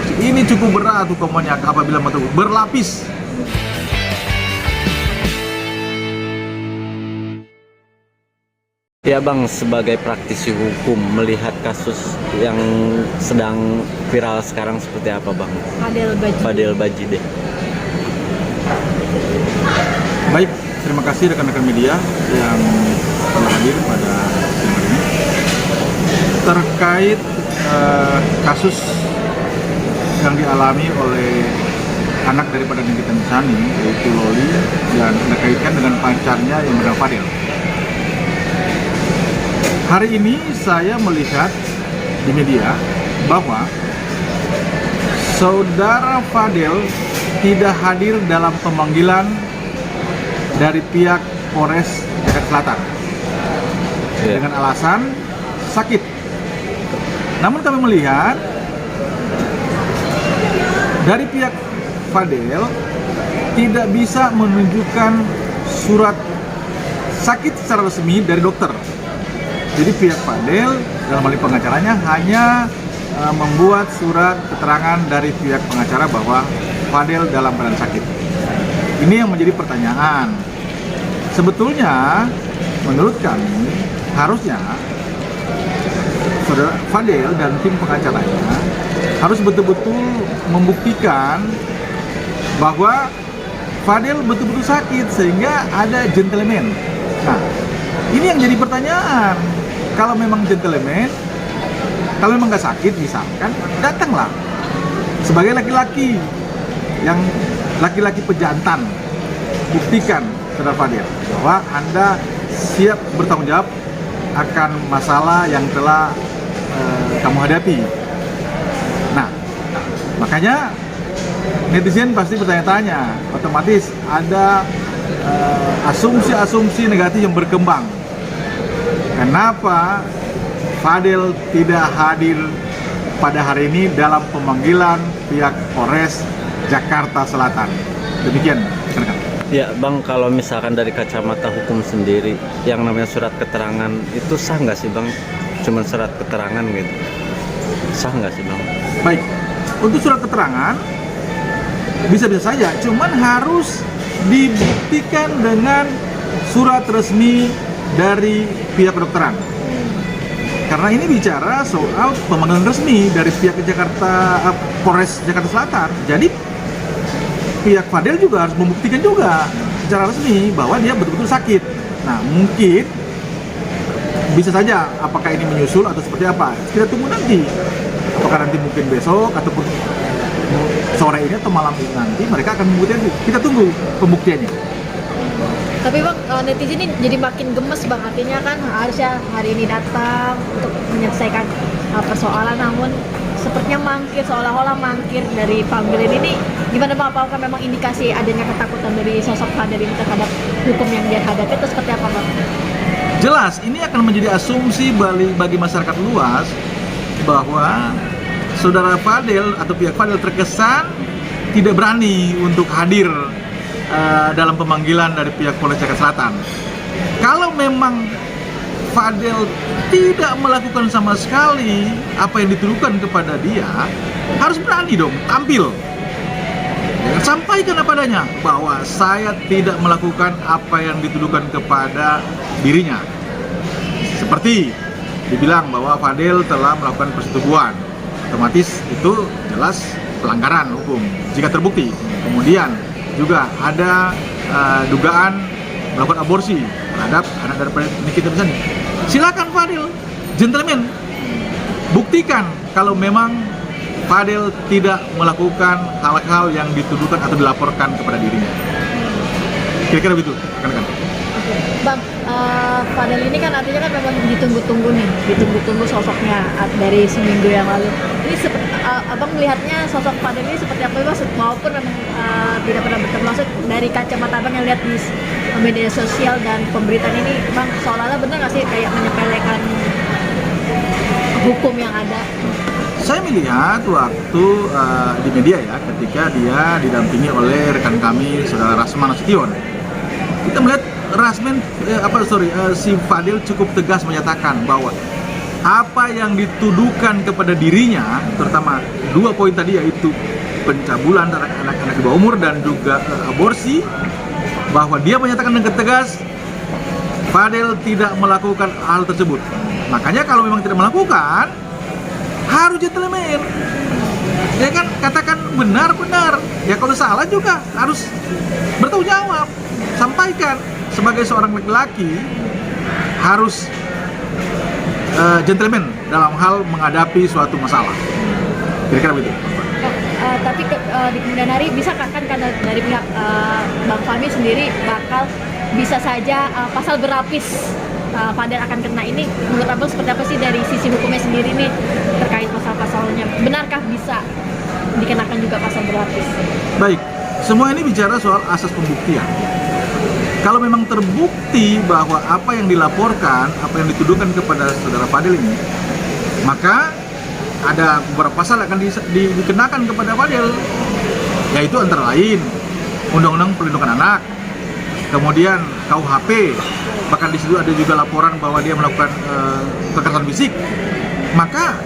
aborsi. Ini cukup berat hukumannya apabila berlapis. Ya Bang, sebagai praktisi hukum melihat kasus yang sedang viral sekarang seperti apa Bang? Fadel Bajide. Baik, terima kasih rekan-rekan media yang telah hadir pada siang hari ini. Terkait kasus yang dialami oleh anak daripada Nikita Mirzani, yaitu Loli, dan dikaitkan dengan pacarnya yang bernama Fadel. Hari ini saya melihat di media bahwa saudara Fadel tidak hadir dalam pemanggilan dari pihak Polres Jakarta Selatan dengan alasan sakit. Namun kami melihat dari pihak Fadel tidak bisa menunjukkan surat sakit secara resmi dari dokter. Jadi pihak Fadel dalam hal ini pengacaranya hanya membuat surat keterangan dari pihak pengacara bahwa Fadel dalam keadaan sakit. Ini yang menjadi pertanyaan. Sebetulnya menurut kami harusnya saudara Fadel dan tim pengacaranya harus betul-betul membuktikan bahwa Fadel betul-betul sakit sehingga ada gentleman. Nah, ini yang jadi pertanyaan. Kalau memang gentleman, kalau memang nggak sakit misalkan, datanglah sebagai laki-laki yang laki-laki pejantan, buktikan saudara Fadel bahwa Anda siap bertanggung jawab akan masalah yang telah kamu hadapi. Nah, makanya netizen pasti bertanya-tanya, otomatis ada asumsi-asumsi negatif yang berkembang. Kenapa Fadel tidak hadir pada hari ini dalam pemanggilan pihak Polres Jakarta Selatan? Demikian, rekan. Ya Bang, kalau misalkan dari kacamata hukum sendiri, yang namanya surat keterangan itu sah nggak sih Bang? Cuman surat keterangan gitu, sah nggak sih Bang? Baik, untuk surat keterangan bisa-bisa saja, cuman harus dibuktikan dengan surat resmi dari pihak kedokteran. Karena ini bicara soal pemanggilan resmi dari pihak Polres Jakarta Selatan. Jadi pihak Fadel juga harus membuktikan juga secara resmi bahwa dia betul-betul sakit. Nah, mungkin bisa saja apakah ini menyusul atau seperti apa. Kita tunggu nanti. Apakah nanti mungkin besok ataupun sore ini atau malam ini nanti mereka akan membuktikan. Kita tunggu pembuktiannya. Tapi Bang, netizen ini jadi makin gemes Bang, artinya kan harusnya hari ini datang untuk menyelesaikan persoalan, namun sepertinya mangkir, seolah-olah mangkir dari panggilan ini. Gimana Bang, apakah memang indikasi adanya ketakutan dari sosok Fadel ini terhadap hukum yang dia hadapi itu seperti apa Bang? Jelas, ini akan menjadi asumsi bagi masyarakat luas bahwa saudara Fadel atau pihak Fadel terkesan tidak berani untuk hadir dalam pemanggilan dari pihak Polres Jakarta Selatan. Kalau memang Fadel tidak melakukan sama sekali apa yang dituduhkan kepada dia, harus berani dong tampil. Sampaikan apa adanya bahwa saya tidak melakukan apa yang dituduhkan kepada dirinya. Seperti dibilang bahwa Fadel telah melakukan persetubuhan, otomatis itu jelas pelanggaran hukum jika terbukti. Kemudian juga ada dugaan melakukan aborsi terhadap anak daripada Nikita Mirzani. Silakan Fadel, gentleman, buktikan kalau memang Fadel tidak melakukan hal-hal yang dituduhkan atau dilaporkan kepada dirinya. Kira-kira begitu, rekan-rekan. Bang, Fadel ini kan artinya kan memang ditunggu-tunggu nih, ditunggu-tunggu sosoknya dari seminggu yang lalu. Ini Abang melihatnya sosok Fadel ini seperti apa Bang? Maupun memang tidak pernah bertemu langsung, dari kacamata Abang yang lihat di media sosial dan pemberitaan ini, Bang, seolah-olah benar nggak sih kayak menyepelekan hukum yang ada? Saya melihat waktu di media ya, ketika dia didampingi oleh rekan kami, saudara Rasman Nasution. Kita melihat si Fadel cukup tegas menyatakan bahwa apa yang dituduhkan kepada dirinya, terutama 2 poin tadi, yaitu pencabulan terhadap anak-anak di bawah umur dan juga aborsi, bahwa dia menyatakan dengan tegas Fadel tidak melakukan hal tersebut. Makanya kalau memang tidak melakukan, harus gentleman. Ya kan, katakan benar-benar. Ya kalau salah juga harus bertanggung jawab. Sampaikan sebagai seorang laki-laki harus gentleman dalam hal menghadapi suatu masalah. Kira-kira begitu. Tapi di kemudian hari bisakah kan karena dari pihak Bang Fahmi sendiri bakal bisa saja pasal berlapis Fadel akan kena ini, menurut Abang seperti apa sih dari sisi hukumnya sendiri nih terkait pasal-pasalnya? Benarkah bisa dikenakan juga pasal berlapis? Baik, semua ini bicara soal asas pembuktian. Kalau memang terbukti bahwa apa yang dilaporkan, apa yang dituduhkan kepada saudara Fadel ini, maka ada beberapa pasal akan dikenakan kepada Fadel, yaitu antara lain Undang-Undang Perlindungan Anak, kemudian KUHP, bahkan di situ ada juga laporan bahwa dia melakukan kekerasan fisik, maka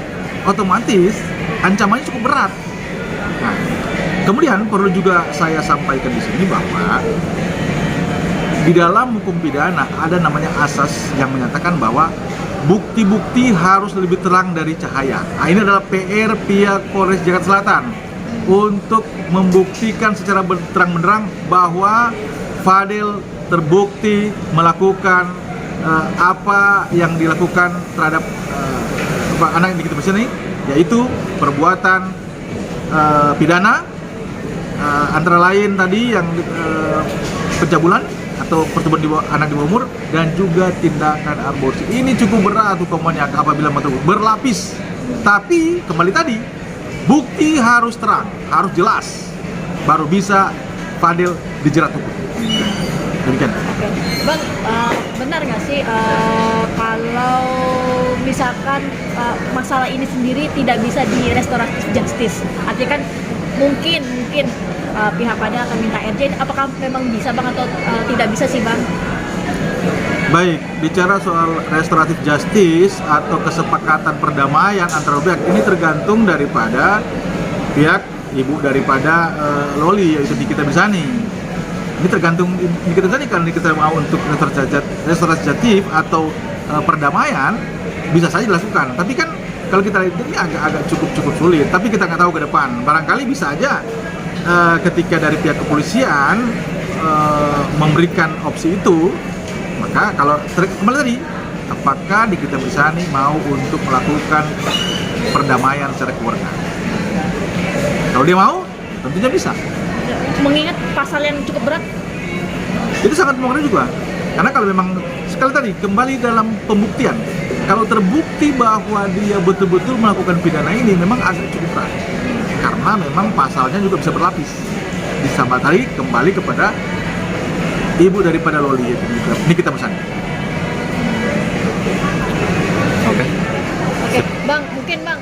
otomatis ancamannya cukup berat. Nah, kemudian perlu juga saya sampaikan di sini bahwa di dalam hukum pidana ada namanya asas yang menyatakan bahwa bukti-bukti harus lebih terang dari cahaya. Nah, ini adalah PR pihak Polres Jakarta Selatan untuk membuktikan secara terang-benderang bahwa Fadel terbukti melakukan apa yang dilakukan terhadap anak yang kita bahas ini, yaitu perbuatan pidana, antara lain tadi yang pencabulan atau percobaan anak di bawah umur, dan juga tindakan aborsi. Ini cukup berat hukumannya apabila berlapis. Tapi kembali tadi, bukti harus terang, harus jelas, baru bisa Fadel dijerat hukum. Demikian. Oke. Bang, benar nggak sih kalau misalkan masalah ini sendiri tidak bisa di restoratif justice? Artinya kan mungkin pihak Fadel akan minta RJ. Apakah memang bisa Bang atau tidak bisa sih Bang? Baik, bicara soal restoratif justice atau kesepakatan perdamaian antara pihak, ini tergantung daripada pihak ibu daripada Loli, yaitu Nikita Mirzani. Ini tergantung Nikita Mirzani, kalau kita mau untuk restoratif atau perdamaian bisa saja dilakukan. Tapi kan kalau kita lihat ini agak cukup sulit. Tapi kita nggak tahu ke depan. Barangkali bisa aja ketika dari pihak kepolisian memberikan opsi itu, maka kalau kembali tadi, apakah Nikita Mirzani mau untuk melakukan perdamaian secara keluarga? Kalau dia mau, tentunya bisa. Mengingat pasal yang cukup berat, Itu sangat mempengaruhi juga. Karena kalau memang sekali tadi kembali dalam pembuktian, kalau terbukti bahwa dia betul-betul melakukan pidana ini memang agak cukup berat. Karena memang pasalnya juga bisa berlapis. Ditambah tadi kembali kepada ibu daripada Loli, Nikita Mirzani. Oke, Bang, mungkin Bang